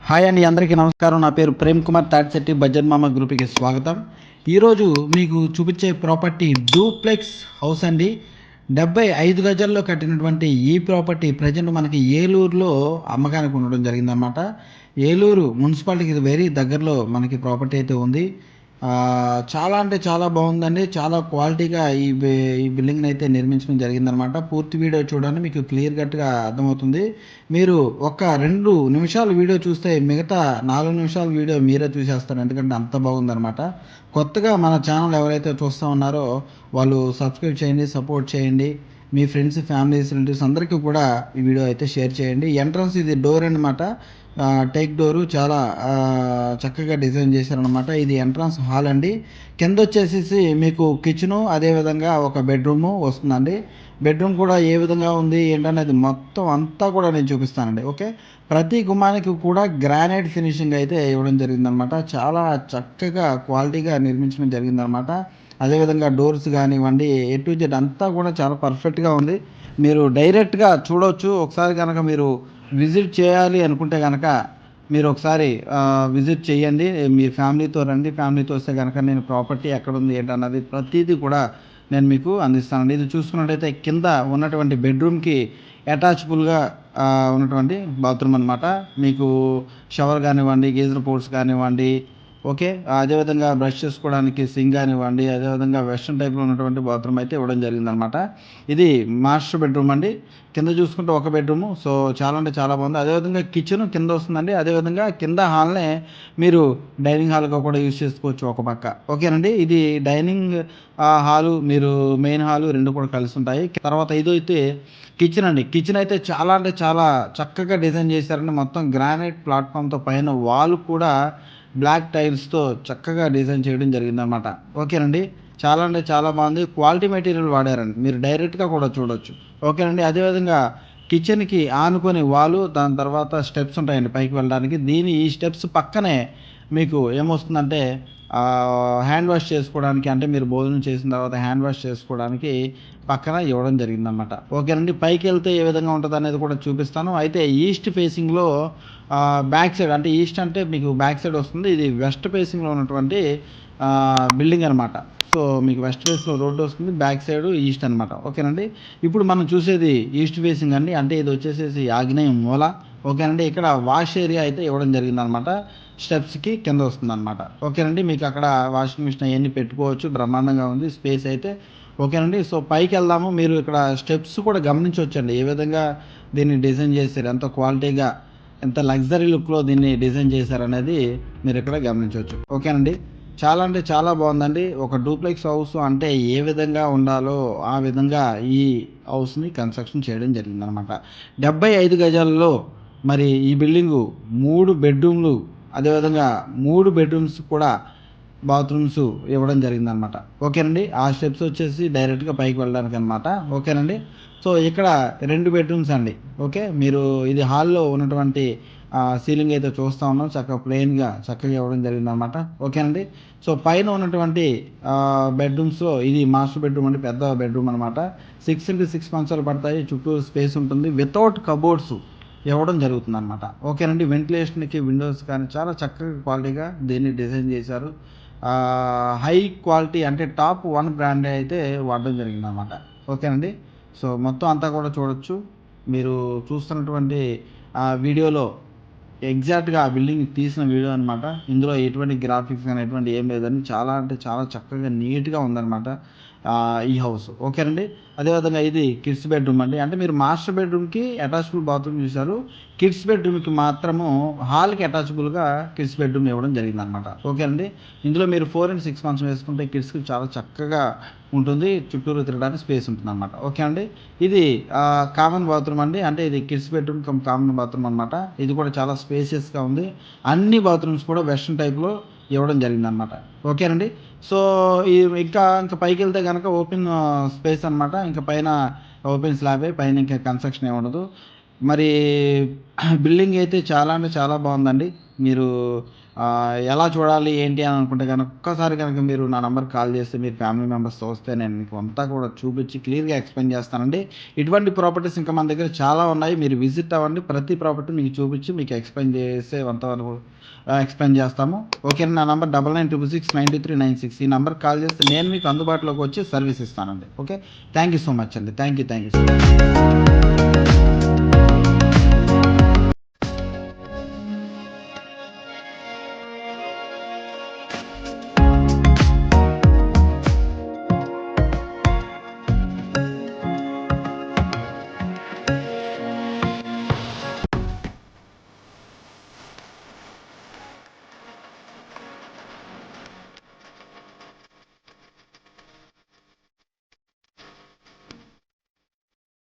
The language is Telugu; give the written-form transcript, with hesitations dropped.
హాయ్ అండి, అందరికీ నమస్కారం. నా పేరు ప్రేమ్ కుమార్ తాటిశెట్టి బడ్జెట్ మామ గ్రూప్కి స్వాగతం. ఈరోజు మీకు చూపించే ప్రాపర్టీ డూప్లెక్స్ హౌస్ అండి. 75 గజాల్లో కట్టినటువంటి ఈ ప్రాపర్టీ ప్రజెంట్ మనకి ఏలూరులో అమ్మకానికి ఉండడం జరిగిందన్నమాట. ఏలూరు మున్సిపాలిటీకి ఇది వెరీ దగ్గరలో మనకి ప్రాపర్టీ అయితే ఉంది. చాలా అంటే చాలా బాగుందండి. చాలా క్వాలిటీగా ఈ బిల్డింగ్ని అయితే నిర్మించడం జరిగిందనమాట. పూర్తి వీడియో చూడండి, మీకు క్లియర్ కట్గా అర్థమవుతుంది. మీరు ఒక 2 నిమిషాలు వీడియో చూస్తే మిగతా 4 నిమిషాల వీడియో మీరే చూసేస్తారు, ఎందుకంటే అంత బాగుందనమాట. కొత్తగా మన ఛానల్ ఎవరైతే చూస్తూ ఉన్నారో వాళ్ళు సబ్స్క్రైబ్ చేయండి, సపోర్ట్ చేయండి. మీ ఫ్రెండ్స్, ఫ్యామిలీస్, రిలేటివ్స్ అందరికీ కూడా ఈ వీడియో అయితే షేర్ చేయండి. ఎంట్రన్స్ ఇది డోర్ అనమాట. టేక్ డోరు చాలా చక్కగా డిజైన్ చేశారనమాట. ఇది ఎంట్రన్స్ హాల్ అండి. కింద వచ్చేసేసి మీకు కిచెను, అదేవిధంగా ఒక బెడ్రూము వస్తుందండి. బెడ్రూమ్ కూడా ఏ విధంగా ఉంది ఏంటనేది మొత్తం అంతా కూడా నేను చూపిస్తానండి. ఓకే, ప్రతి గుమ్మానికి కూడా గ్రానైట్ ఫినిషింగ్ అయితే ఇవ్వడం జరిగిందనమాట. చాలా చక్కగా క్వాలిటీగా నిర్మించడం జరిగిందనమాట. అదేవిధంగా డోర్స్ కానివ్వండి, ఏ టు జెడ్ అంతా కూడా చాలా పర్ఫెక్ట్గా ఉంది. మీరు డైరెక్ట్గా చూడవచ్చు. ఒకసారి కనుక మీరు విజిట్ చేయాలి అనుకుంటే కనుక మీరు ఒకసారి విజిట్ చేయండి. మీ ఫ్యామిలీతో రండి. ఫ్యామిలీతో వస్తే కనుక నేను ప్రాపర్టీ ఎక్కడుంది ఏంటన్నది ప్రతిదీ కూడా నేను మీకు అందిస్తానండి. ఇది చూసుకున్నట్టయితే కింద ఉన్నటువంటి బెడ్రూమ్కి అటాచబుల్గా ఉన్నటువంటి బాత్రూమ్ అనమాట. మీకు షవర్ కానివ్వండి, గీజర్ పోర్ట్స్ కానివ్వండి, ఓకే, అదేవిధంగా బ్రష్ చేసుకోవడానికి సింక్ కానివ్వండి, అదేవిధంగా వెస్ట్రన్ టైప్లో ఉన్నటువంటి బాత్రూమ్ అయితే ఇవ్వడం జరిగిందనమాట. ఇది మాస్టర్ బెడ్రూమ్ అండి. కింద చూసుకుంటే ఒక బెడ్రూము. సో చాలా అంటే చాలా బాగుంది. అదేవిధంగా కిచెన్ కింద వస్తుందండి. అదేవిధంగా కింద హాల్నే మీరు డైనింగ్ హాల్గా కూడా యూజ్ చేసుకోవచ్చు ఒక పక్క. ఓకేనండి, ఇది డైనింగ్ హాలు, మీరు మెయిన్ హాలు రెండు కూడా కలిసి ఉంటాయి. తర్వాత ఇదైతే కిచెన్ అండి. కిచెన్ అయితే చాలా అంటే చాలా చక్కగా డిజైన్ చేశారండి. మొత్తం గ్రానైట్ ప్లాట్ఫామ్తో పైన వాల్ కూడా బ్లాక్ టైల్స్తో చక్కగా డిజైన్ చేయడం జరిగిందనమాట. ఓకేనండి, చాలా అంటే చాలా బాగుంది. క్వాలిటీ మెటీరియల్ వాడారండి, మీరు డైరెక్ట్గా కూడా చూడొచ్చు. ఓకేనండి, అదేవిధంగా కిచెన్కి ఆనుకొని వాలు, దాని తర్వాత స్టెప్స్ ఉంటాయండి పైకి వెళ్ళడానికి. ఈ స్టెప్స్ పక్కనే మీకు ఏమొస్తుందంటే హ్యాండ్ వాష్ చేసుకోవడానికి, అంటే మీరు భోజనం చేసిన తర్వాత హ్యాండ్ వాష్ చేసుకోవడానికి పక్కన ఇవ్వడం జరిగిందనమాట. ఓకేనండి, పైకి వెళ్తే ఏ విధంగా ఉంటుంది అనేది కూడా చూపిస్తాను. అయితే ఈస్ట్ ఫేసింగ్లో బ్యాక్ సైడ్, అంటే ఈస్ట్ అంటే మీకు బ్యాక్ సైడ్ వస్తుంది. ఇది వెస్ట్ ఫేసింగ్లో ఉన్నటువంటి బిల్డింగ్ అనమాట. సో మీకు వెస్ట్ ఫేస్లో రోడ్డు వస్తుంది, బ్యాక్ సైడ్ ఈస్ట్ అనమాట. ఓకేనండి, ఇప్పుడు మనం చూసేది ఈస్ట్ ఫేసింగ్ అండి. అంటే ఇది వచ్చేసేసి ఆగ్నేయం మూల. ఓకేనండి, ఇక్కడ వాష్ ఏరియా అయితే ఇవ్వడం జరిగిందనమాట. స్టెప్స్కి కింద వస్తుందన్నమాట. ఓకేనండి, మీకు అక్కడ వాషింగ్ మిషన్ అవన్నీ పెట్టుకోవచ్చు. బ్రహ్మాండంగా ఉంది స్పేస్ అయితే. ఓకేనండి, సో పైకి వెళ్దాము. మీరు ఇక్కడ స్టెప్స్ కూడా గమనించవచ్చండి, ఏ విధంగా దీన్ని డిజైన్ చేశారు, ఎంత క్వాలిటీగా, ఎంత లగ్జరీ లుక్లో దీన్ని డిజైన్ చేశారనేది మీరు ఇక్కడ గమనించవచ్చు. ఓకేనండి, చాలా అంటే చాలా బాగుందండి. ఒక డూప్లెక్స్ హౌస్ అంటే ఏ విధంగా ఉండాలో ఆ విధంగా ఈ హౌస్ని కన్స్ట్రక్షన్ చేయడం జరిగిందనమాట. 75 గజాలలో మరి ఈ బిల్డింగు 3 బెడ్రూమ్లు, అదేవిధంగా 3 బెడ్రూమ్స్ కూడా బాత్రూమ్స్ ఇవ్వడం జరిగిందనమాట. ఓకేనండి, ఆ స్టెప్స్ వచ్చేసి డైరెక్ట్గా పైకి వెళ్ళడానికి అనమాట. ఓకేనండి, సో ఇక్కడ 2 బెడ్రూమ్స్ అండి. ఓకే, మీరు ఇది హాల్లో ఉన్నటువంటి సీలింగ్ అయితే చూస్తూ ఉన్నాం, చక్కగా ప్లెయిన్గా చక్కగా ఇవ్వడం జరిగిందనమాట. ఓకేనండి, సో పైన ఉన్నటువంటి బెడ్రూమ్స్లో ఇది మాస్టర్ బెడ్రూమ్ అండి, పెద్ద బెడ్రూమ్ అనమాట. 6x6 మంచాలు పడతాయి, చుట్టూ స్పేస్ ఉంటుంది, వితౌట్ కబోర్డ్స్ ఇవ్వడం జరుగుతుంది అనమాట. ఓకేనండి, వెంటిలేషన్కి విండోస్ కానీ చాలా చక్కగా క్వాలిటీగా దీన్ని డిజైన్ చేశారు. హై క్వాలిటీ అంటే టాప్ 1 బ్రాండ్ అయితే వాడడం జరిగిందనమాట. ఓకేనండి, సో మొత్తం అంతా కూడా చూడొచ్చు. మీరు చూస్తున్నటువంటి వీడియోలో ఎగ్జాక్ట్గా ఆ బిల్డింగ్ తీసిన వీడియో అనమాట. ఇందులో ఎటువంటి గ్రాఫిక్స్ కానీ ఎటువంటి ఏం లేదని చాలా అంటే చాలా చక్కగా నీట్గా ఉందన్నమాట ఈ హౌస్. ఓకేనండి, అదేవిధంగా ఇది కిడ్స్ బెడ్రూమ్ అండి. అంటే మీరు మాస్టర్ బెడ్రూమ్కి అటాచబుల్ బాత్రూమ్ చూశారు, కిడ్స్ బెడ్రూమ్కి మాత్రము హాల్కి అటాచబుల్గా కిడ్స్ బెడ్రూమ్ ఇవ్వడం జరిగిందనమాట. ఓకేనండి, ఇందులో మీరు 4x6 మంచం వేసుకుంటే కిడ్స్కి చాలా చక్కగా ఉంటుంది, చుట్టూరు తిరగడానికి స్పేస్ ఉంటుంది అనమాట. ఓకే అండి, ఇది కామన్ బాత్రూమ్ అండి. అంటే ఇది కిడ్స్ బెడ్రూమ్ కామన్ బాత్రూమ్ అనమాట. ఇది కూడా చాలా స్పేసియస్గా ఉంది. అన్ని బాత్రూమ్స్ కూడా వెస్ట్రన్ టైప్లో ఇవ్వడం జరిగిందనమాట. ఓకేనండి, సో ఇంకా పైకి వెళ్తే కనుక ఓపెన్ స్పేస్ అనమాట. ఇంకా పైన ఓపెన్ స్లాబే, పైన ఇంకా కన్స్ట్రక్షన్ ఏమి ఉండదు. మరి బిల్డింగ్ అయితే చాలా అంటే చాలా బాగుందండి. మీరు ఎలా చూడాలి ఏంటి అని అనుకుంటే గనక ఒక్కసారి గనక మీరు నా నంబర్‌కి కాల్ చేస్తే మీరు ఫ్యామిలీ మెంబర్స్‌తో వస్తే నేను మీకు అంతా కూడా చూపించి క్లియర్‌గా ఎక్స్‌ప్లెయిన్ చేస్తానండి. ఇటువంటి ప్రాపర్టీస్ ఇంకా మన దగ్గర చాలా ఉన్నాయి. మీరు విజిట్ అవ్వండి. ప్రతి ప్రాపర్టీ మీకు చూపించి మీకు ఎక్స్‌ప్లెయిన్ చేసేంత వరకు ఎక్స్‌ప్లెయిన్ చేస్తాము. ఓకేనా. నా నంబర్ 9966692396 ఈ నంబర్‌కి కాల్ చేస్తే నేను మీకు అందుబాటులోకి వచ్చి సర్వీస్ ఇస్తానండి. Okay. Thank you so much అండి. Thank you so much.